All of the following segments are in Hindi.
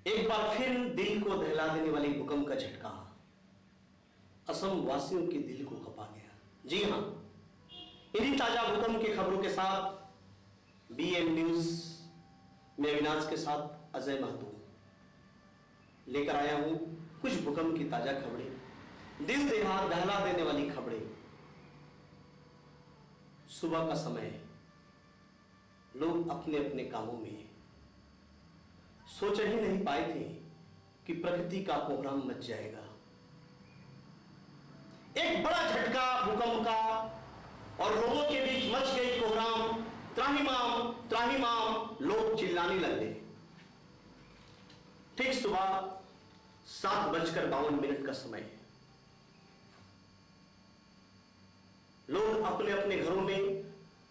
एक बार फिर दिल को दहला देने वाली भूकंप का झटका असम वासियों के दिल को कपा गया। जी हां, इन्हीं ताजा भूकंप की खबरों के साथ बीएम न्यूज में अविनाश के साथ अजय महतो लेकर आया हूं कुछ भूकंप की ताजा खबरें, दिल दहला देने वाली खबरें। सुबह का समय लोग अपने अपने कामों में सोच ही नहीं पाए थे कि प्रकृति का कोहराम मच जाएगा। एक बड़ा झटका भूकंप का और लोगों के बीच मच गई कोहराम। त्राहिमाम त्राहिमाम लोग चिल्लाने लगे। ठीक सुबह 7:52 का समय, लोग अपने अपने घरों में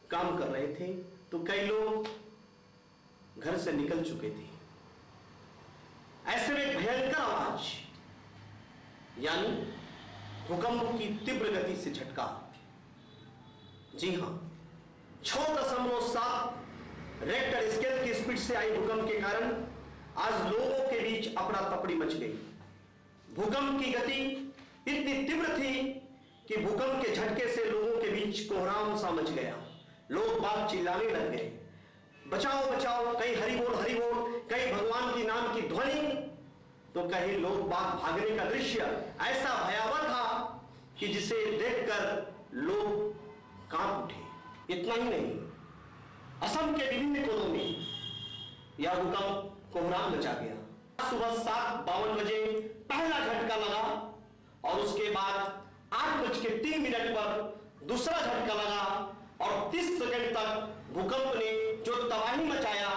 काम कर रहे थे तो कई लोग घर से निकल चुके थे। ऐसे में एक भयंकर आवाज यानी भूकंप की तीव्र गति से झटका। जी हां, 6.7 रेक्टर स्केल की स्पीड से आई भूकंप के कारण आज लोगों के बीच अफरा तफड़ी मच गई। भूकंप की गति इतनी तीव्र थी कि भूकंप के झटके से लोगों के बीच कोहराम सा मच गया। लोग बात चिल्लाने लग गए, बचाओ बचाओ, कहीं हरि बोल, कहीं भगवान की नाम की ध्वनि, तो कहीं लोग बाग भागने का दृश्य ऐसा भयावह था कि जिसे देखकर लोग कांप उठे। इतना ही नहीं, असम के विभिन्न कोनों में यह भूकंप कोहराम मचा गया। सुबह 7:52 बजे पहला झटका लगा और उसके बाद 8:03 पर दूसरा झटका लगा और 30 सेकंड तक भूकंप ने जो तबाही मचाया,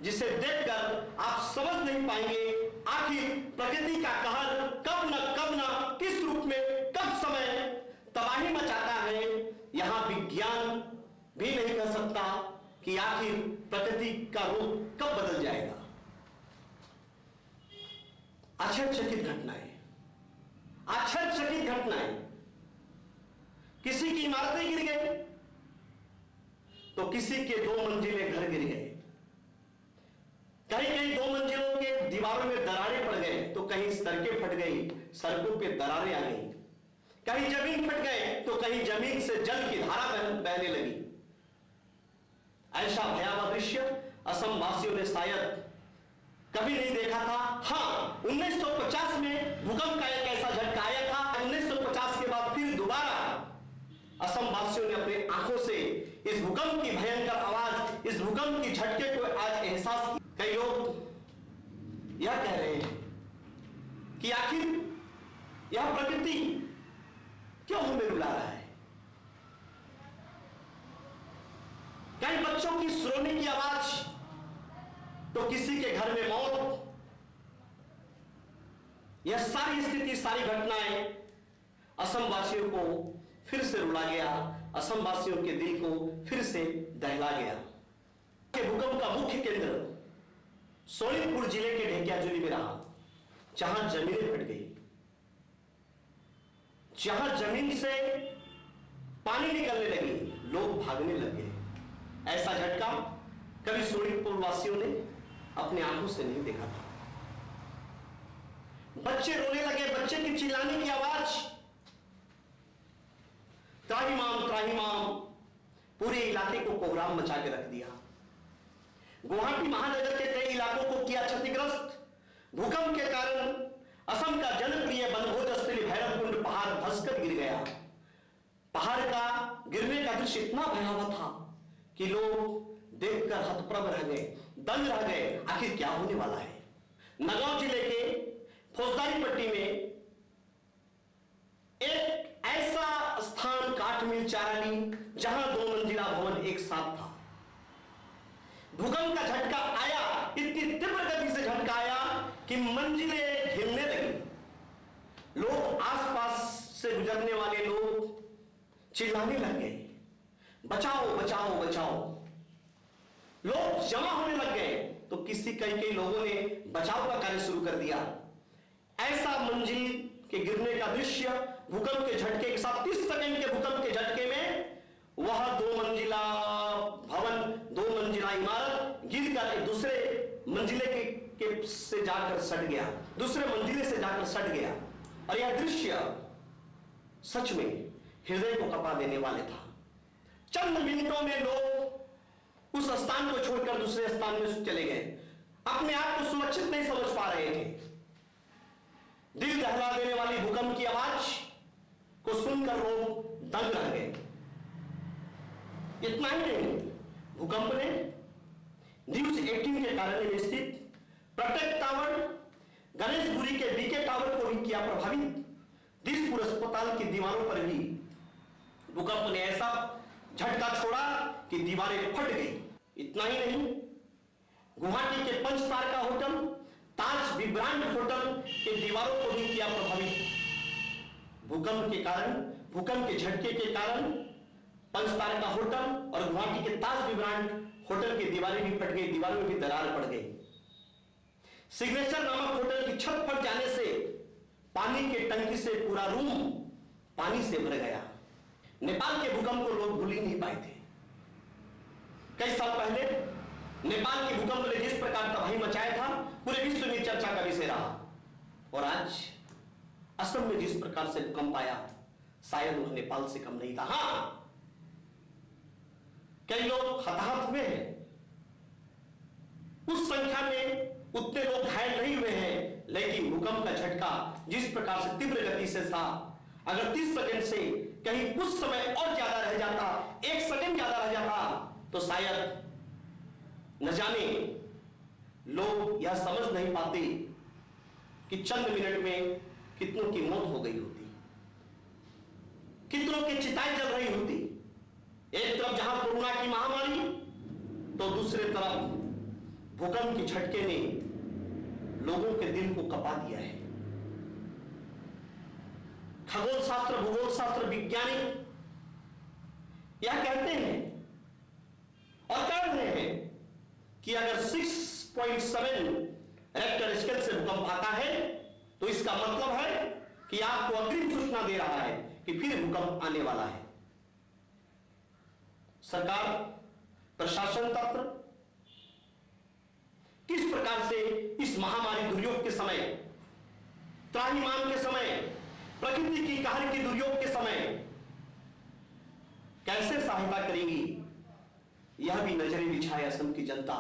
जिसे देखकर आप समझ नहीं पाएंगे आखिर प्रकृति का कहर कब न किस रूप में कब समय तबाही मचाता है। यहां विज्ञान भी नहीं कर सकता कि आखिर प्रकृति का रूप कब बदल जाएगा। आश्चर्यचकित घटनाएं, किसी की इमारतें गिर गई तो किसी के 2 मंजिले घर गिर गए, कहीं 2 मंजिलों के दीवारों में दरारें पड़ गए तो कहीं सड़कें फट गई, सड़कों पे दरारें आ गई, कहीं जमीन फट गए तो कहीं जमीन से जल की धारा बहने लगी। ऐसा भयावह दृश्य असम वासियों ने शायद कभी नहीं देखा था। हां, 1950 में भूकंप का एक ऐसा झटका आया था। 1950 के बाद फिर दोबारा असम वासियों ने अपनी आंखों से इस भूकंप की भयंकर आवाज, इस भूकंप की झटके को आज एहसास किया। कई लोग यह कह रहे हैं कि आखिर यह प्रकृति क्यों हमें रुला रहा है। कई बच्चों की रोने की आवाज तो किसी के घर में मौत। यह सारी स्थिति, सारी घटनाएं असम वासियों को फिर से रुला गया, असम वासियों के दिल को फिर से दहला गया। भूकंप का मुख्य केंद्र सोनितपुर जिले के ढेकियाजुली में रहा, जहां जमीनें फट गई, जहां जमीन से पानी निकलने लगी, लोग भागने लगे। ऐसा झटका कभी सोनितपुर वासियों ने अपनी आंखों से नहीं देखा था। बच्चे रोने लगे, बच्चे की चिल्लाने की आवाज, त्राहिमाम त्राहिमाम, पूरे इलाके को कोहराम मचा के रख दिया। गुवाहाटी महानगर के कई इलाकों को किया क्षतिग्रस्त। भूकंप के कारण असम का जनप्रिय वनभोज स्थली भैरवकुंड पहाड़ धंसकर गिर गया। पहाड़ का गिरने का दृश्य इतना भयावह था कि लोग देखकर हतप्रभ रह गए, दंग रह गए। आखिर क्या होने वाला है। नगांव जिले के फौजदारी पट्टी में एक ऐसा स्थान काठमिल चाराली, जहां 2 मंजिला भवन एक साथ था। भूकंप का झटका आया, इतनी तीव्र गति से झटका आया कि मंजिलें हिलने लगी। लोग, आसपास से गुजरने वाले लोग चिल्लाने लग गए, बचाओ बचाओ बचाओ। लोग जमा होने लग गए तो कई लोगों ने बचाव का कार्य शुरू कर दिया। ऐसा मंजिल के गिरने का दृश्य भूकंप के झटके के साथ, 30 सेकंड के भूकंप के झटके में वह 2 मंजिला भवन, 2 मंजिला इमारत गिर कर दूसरे मंजिले के के से जाकर सट गया, दूसरे मंजिले से जाकर सट गया, और यह दृश्य सच में हृदय को कपा देने वाले था। चंद मिनटों में लोग उस स्थान को छोड़कर दूसरे स्थान में चले गए, अपने आप को सुरक्षित नहीं समझ पा रहे थे। दिल दहला देने वाली भूकंप की आवाज को सुनकर लोग दंग रह गए। इतना ही नहीं, भूकंप ने न्यूज 18 के कार्यालय में स्थित प्रोटेक्ट टावर, गणेशपुरी के बीके टावर को भी किया प्रभावित। दिसपुर अस्पताल की दीवारों पर भी भूकंप ने ऐसा झटका छोड़ा कि दीवारें फट गई। इतना ही नहीं, गुवाहाटी के पंच तारका होटल ताज विब्रांट होटल के दीवारों को भी किया प्रभावित। भूकंप के कारण, भूकंप के झटके के कारण पंच तारका होटल और गुवाहाटी के ताज विब्रांट होटल की दीवारें भी फट गई, दीवारों में भी दरार पड़ गई। सिग्नेचर नामक होटल की छत फट जाने से पानी के टंकी से पूरा रूम पानी से भर गया। नेपाल के भूकंप को लोग भूल ही नहीं पाए थे। कई साल पहले नेपाल के भूकंप ने जिस प्रकार तबाही मचाया था, पूरे विश्व में चर्चा का विषय रहा। और आज असम में जिस प्रकार से भूकंप आया, शायद वह नेपाल से कम नहीं था। हां, कई लोग हताहत हुए हैं, उस संख्या में उतने लोग घायल नहीं हुए हैं, लेकिन भूकंप का झटका जिस प्रकार से तीव्र गति से था, अगर 30 सेकंड से कहीं कुछ समय और ज्यादा रह जाता, 1 सेकंड ज्यादा रह जाता, तो शायद न जाने लोग यह समझ नहीं पाते कि चंद मिनट में कितनों की मौत हो गई होती, कितनों की चिताएं जल रही होती। एक तरफ जहां कोरोना की महामारी, तो दूसरे तरफ भूकंप के झटके ने लोगों के दिल को कपा दिया है। खगोल शास्त्र, भूगोल शास्त्र वैज्ञानिक यह कहते हैं और कह रहे हैं कि अगर 6.7 रेक्टर स्केल से भूकंप आता है, तो इसका मतलब है कि आपको अग्रिम सूचना दे रहा है कि फिर भूकंप आने वाला है। सरकार, प्रशासन तंत्र किस प्रकार से इस महामारी दुर्योग के समय, त्राहिमाम के समय, प्रकृति की कहर की दुर्योग के समय कैसे सहायता करेगी, यह भी नजरें बिछाए असम की जनता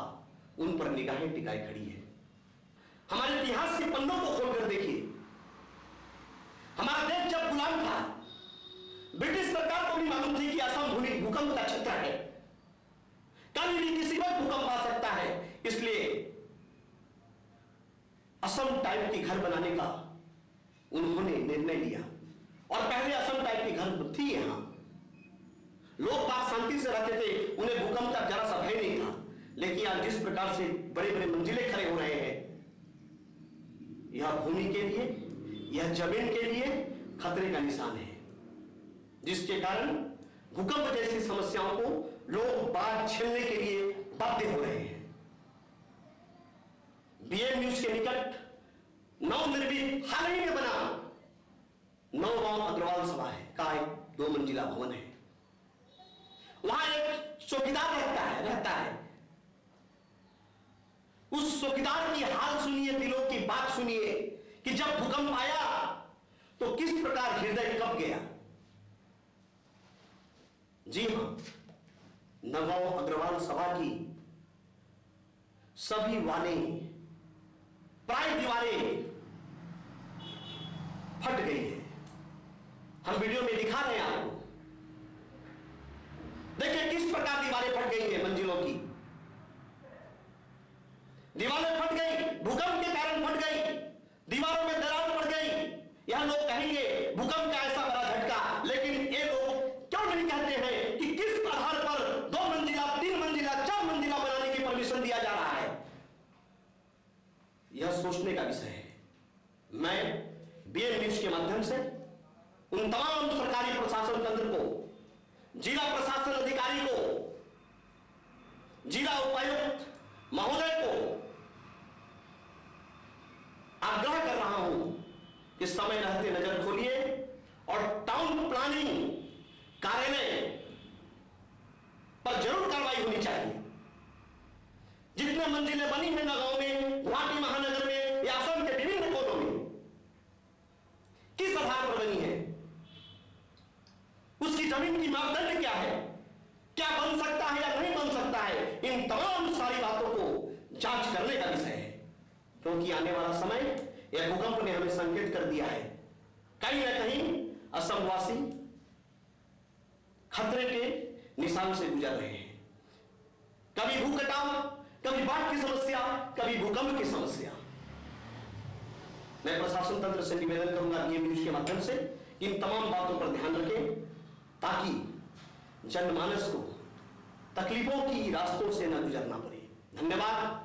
उन पर निगाहें टिकाए खड़ी है। हमारे इतिहास के पन्नों को खोलकर देखिए। हमारा देश जब गुलाम था, ब्रिटिश सरकार को भी मालूम थी कि असम भूमि भूकंप का क्षेत्र है, कभी भी किसी वक्त भूकंप आ सकता है। इसलिए असम टाइप की घर बनाने का उन्होंने निर्णय लिया, और पहले असम टाइप की घर थी। यहां लोग बात शांति से रहते थे, उन्हें भूकंप का जरा सा भय नहीं था। लेकिन आज जिस प्रकार से बड़े बड़े मंजिले खड़े हो रहे हैं, यह भूमि के लिए, यह जमीन के लिए खतरे का निशान है, जिसके कारण भूकंप जैसी समस्याओं को लोग बात झेलने के लिए बाध्य हो रहे हैं। बीएम न्यूज के निकट नवनिर्मित हाल ही में बना नौगांव अग्रवाल सभा है का एक 2 मंजिला भवन है। वहां एक चौकीदार रहता है। उस चौकीदार की हाल सुनिए, दिलों की बात सुनिए कि जब भूकंप आया तो किस प्रकार हृदय कप गया। जी हां, नौगांव अग्रवाल सभा की सभी वालें, प्राय दीवारें फट गई है। हम वीडियो में दिखा रहे हैं आपको। देखिए किस प्रकार दीवारें फट गई हैं, मंजिलों की दीवारें फट गई, भूकंप के कारण फट गई, दीवारों में दरार पड़ गई। यह लोग कहेंगे भूकंप का ऐसा बड़ा झटका, लेकिन ये लोग क्यों नहीं कहते हैं कि किस आधार पर 2 मंजिला, 3 मंजिला, 4 मंजिला बनाने की परमिशन दिया जा रहा है। यह सोचने का विषय है। मैं बीएम न्यूज के माध्यम से उन तमाम सरकारी प्रशासन तंत्र को, जिला प्रशासन अधिकारी को, जिला उपायुक्त महोदय को आग्रह कर रहा हूं कि समय रहते नजर खोलिए और टाउन प्लानिंग कार्यालय पर जरूर कार्रवाई होनी चाहिए। जितने मंजिलें बनी हैं नगांव में, गुवाहाटी में क्योंकि आने वाला समय यह भूकंप ने हमें संकेत कर दिया है, कहीं ना कहीं असमवासी खतरे के निशान से गुजर रहे हैं। कभी भूकटाव, कभी बाढ़ की समस्या, कभी भूकंप की समस्या। मैं प्रशासन तंत्र से निवेदन करूंगा ये न्यूज के माध्यम से कि इन तमाम बातों पर ध्यान रखें, ताकि जनमानस को तकलीफों की रास्तों से न गुजरना पड़े। धन्यवाद।